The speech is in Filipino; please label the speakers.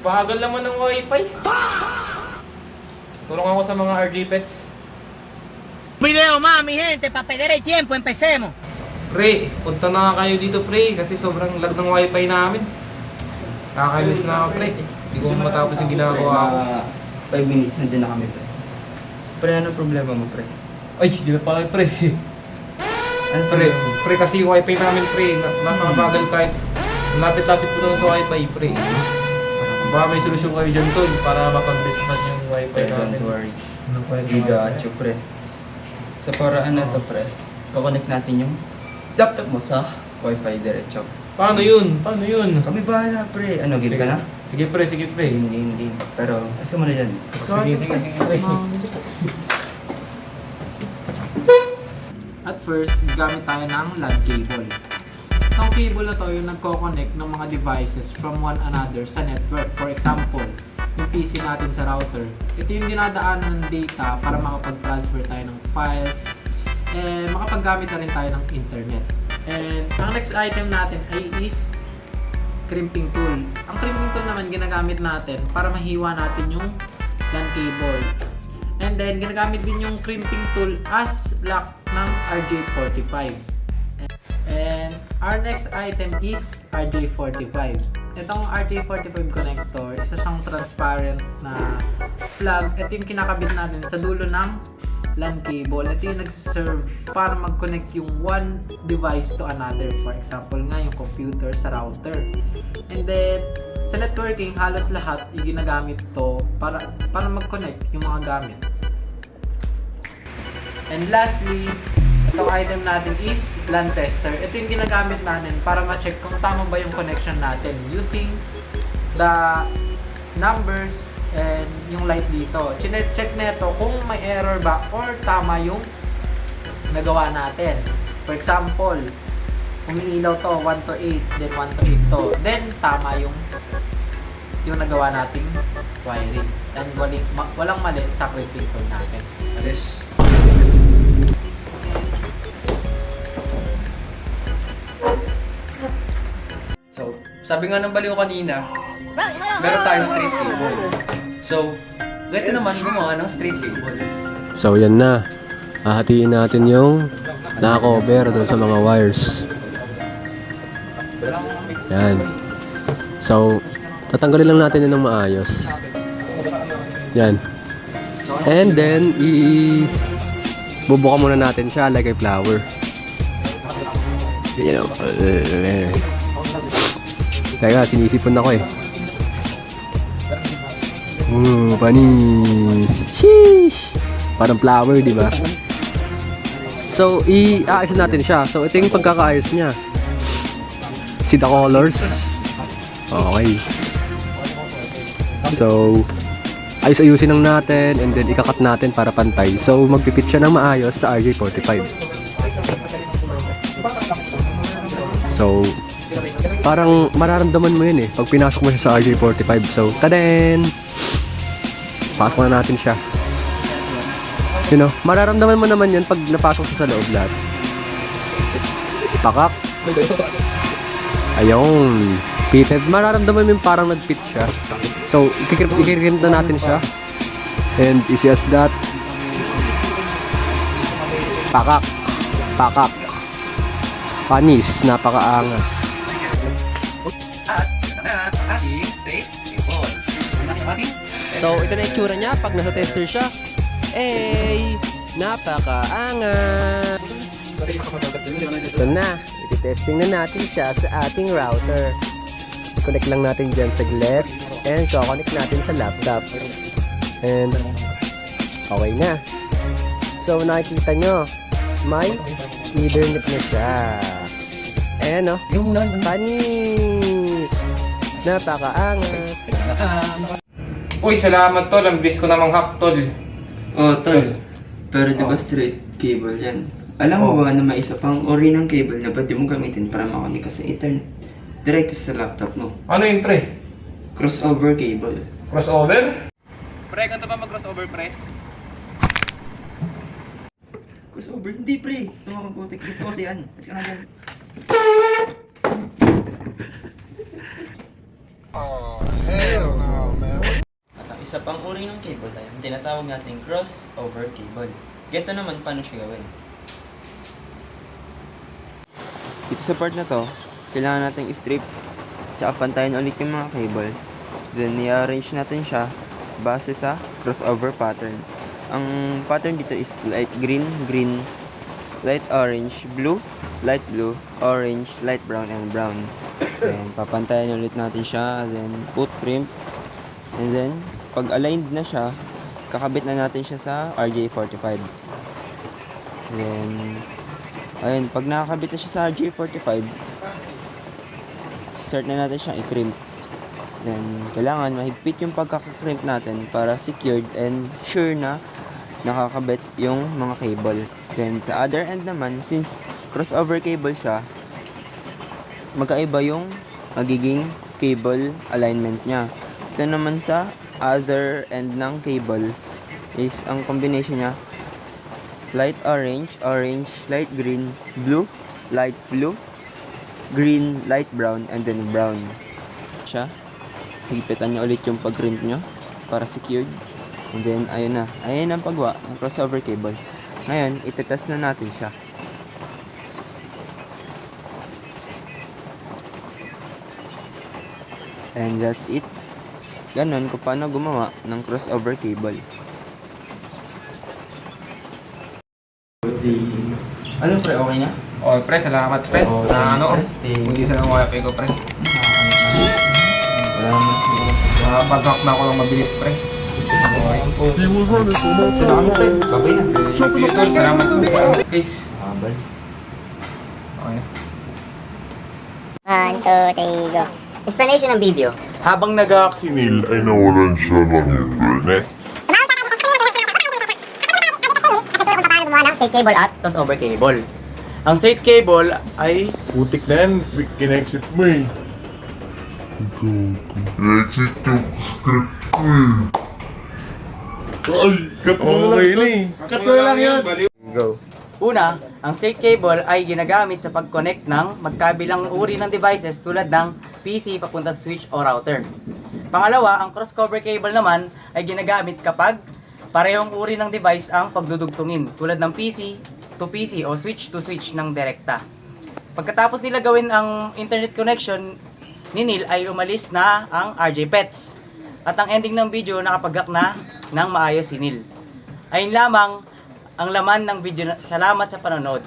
Speaker 1: Bagal naman ng wifi. Tulong ako sa mga RJ pets.
Speaker 2: Video más, mi gente, para perder el tiempo, empecemos.
Speaker 1: Pre, punta na nga kayo dito pre, kasi sobrang lag ng wifi namin. Kakainis na ako pre. Hindi ko matapos yung ginagawa ko.
Speaker 3: 5 minutes, nandiyan na kami, pre. Pre, ano problema mo, pre?
Speaker 1: Ay, di na pala pre.
Speaker 3: Ano
Speaker 1: Pre, pre kasi yung wifi namin pre, napakabagal kahit lapit-lapit po lang sa wifi pre. Baka may solusyon kayo dyan tol para mapag-restart yung wifi
Speaker 3: Pre,
Speaker 1: namin.
Speaker 3: don't worry.
Speaker 1: Ano pa yun?
Speaker 3: We got you, pre. Sa paraan na to, pre, kukonect natin yung laptop mo sa wifi diretso.
Speaker 1: Paano yun? Paano yun?
Speaker 3: Kami bahala, pre. Ano, game ka na?
Speaker 1: Sige pre, sige pre.
Speaker 3: Game. Pero, asa mo na dyan?
Speaker 1: Sige pre.
Speaker 4: At first, gamit tayo ng LAN cable. Itong cable na to yung nagko-connect ng mga devices from one another sa network. For example, yung PC natin sa router. Ito yung dinadaanan ng data para makapag-transfer tayo ng files and makapaggamit na rin tayo ng internet. And ang next item natin ay is crimping tool. Ang crimping tool naman ginagamit natin para mahiwa natin yung LAN cable. And then ginagamit din yung crimping tool as lock ng RJ45. And our next item is RJ45. Itong RJ45 connector, isa siyang transparent na plug. Ito yung kinakabit natin sa dulo ng LAN cable. Ito yung nagsiserve para mag-connect yung one device to another. For example nga, yung computer sa router. And then, sa networking, halos lahat yung ginagamit to para mag-connect yung mga gamit. And lastly, itong item natin is LAN tester. Ito yung ginagamit natin para ma-check kung tama ba yung connection natin using the numbers and yung light dito. Chine-check neto kung may error ba or tama yung nagawa natin. For example, umiilaw to 1 to 8, then 1 to 8 to. Then tama yung nagawa nating wiring. And walang mali sa crimping tool natin.
Speaker 3: Alis. So, sabi nga ng baliw kanina, meron tayong straight cable. So, ganito naman gumawa ng straight cable.
Speaker 5: So yan na. Hahatiin natin yung naka-cover doon sa mga wires. Yan. So, tatanggalin lang natin yun ng maayos. Yan. And then, bubuka muna natin siya like a flower. You know. Teka, sinisipon ako eh. Panis. Sheesh. Parang flower, di ba? So, i-aayos natin siya. So, ito yung pagkakaayos niya. See the colors? Okay. So, ayos-ayusin lang natin and then ikakat natin para pantay. So, magpipit siya ng maayos sa RJ45. So, parang mararamdaman mo yun eh pag pinasok mo siya sa RJ45. So, taden! Pasok na natin siya. You know, mararamdaman mo naman yun pag napasok siya sa loob lahat. Pakak. Ayun. Pitted. Mararamdaman mo yung parang nag-pit siya. So, ikikrimp na natin siya. And easy as that. Pakak. Pakak. Panis. Napakaangas. So, ito na yung itsura niya pag nasa tester siya. Napakaangas. Ito na. Iti-testing na natin siya sa ating router. Connect lang natin dyan sa saglit. And connect natin sa laptop. And okay na. So, nakikita nyo, may Ethernet na siya. Ayan o. Panis. Napakaangas.
Speaker 1: Uy, salamat tol. Ang bilis ko namang hack tol.
Speaker 3: Oh, tol. Pero diba straight cable yan? Alam mo ba na may isa pang ori ng cable na pwede mo gamitin para makonek ka sa internet? Direct sa laptop mo.
Speaker 1: Ano yun pre?
Speaker 3: Crossover cable.
Speaker 1: Crossover?
Speaker 6: Pre, ganito ba mag-crossover, pre?
Speaker 3: Crossover? Hindi, pre. Ito mga computex. Ito kasi yan. Kasi ka na dyan.
Speaker 7: Oh, hell no.
Speaker 3: isa pang uri ng cable ay ang tinatawag nating crossover cable. Ganito naman paano siya gawin. Dito sa part na to, kailangan nating strip tsaka pantayin ulit yung mga cables. Then i-arrange natin siya base sa crossover pattern. Ang pattern dito is light green, green, light orange, blue, light blue, orange, light brown, and brown. Then papantayin ulit natin siya, then put crimp. And then, pag aligned na siya, kakabit na natin siya sa RJ45. Then, ayun, pag nakakabit na siya sa RJ45, start na natin siyang i-crimp. Then, kailangan mahigpit yung pagkakakrimp natin para secured and sure na nakakabit yung mga cable. Then, sa other end naman, since crossover cable siya, magkaiba yung magiging cable alignment niya. Ito naman sa other end ng cable is ang combination niya light orange, orange, light green, blue, light blue, green, light brown, and then brown. Siya. Higipitan niyo ulit yung pag-crimp niyo para secured. And then, ayun na. Ayun ang pagwa ng crossover cable. Ngayon, itetest na natin siya. And that's it. Ganon kung paano gumawa ng crossover cable. Ano pre, okay na?
Speaker 1: Oh, pre, salamat pre.
Speaker 3: Oo,
Speaker 1: Na ano,
Speaker 3: thank you.
Speaker 1: hindi sa ng wifi ko pre.
Speaker 3: Wala naman siguro.
Speaker 1: Pag-hack na ako lang mabilis pre. Okay.
Speaker 3: Ito na kami pre. Babay na.
Speaker 1: Thank you tol, salamat tol sa case.
Speaker 3: Habal.
Speaker 1: Okay.
Speaker 2: 1, 2, 3, go. Explanation ng video.
Speaker 7: Habang nag-hack si Neil ay nawalan siya ng internet.
Speaker 2: Gumawa ng straight cable at crossover cable.
Speaker 7: Ang straight cable ay
Speaker 6: Putik na yan, kinexit mo eh.
Speaker 8: Exit yung script ko eh. Ay, cut mo na lang. Cut mo na lang yan.
Speaker 3: Go.
Speaker 7: una, ang straight cable ay ginagamit sa pag-connect ng magkabilang uri ng devices tulad ng PC papunta sa switch o router. Pangalawa, ang cross-cover cable naman ay ginagamit kapag parehong uri ng device ang pagdudugtungin tulad ng PC to PC o switch to switch ng direkta. Pagkatapos nila gawin ang internet connection ni Neil ay umalis na ang RJ Pets. At ang ending ng video nakapag-hack na ng maayos si Neil. Ayun lamang ang laman ng video. Salamat sa panonood.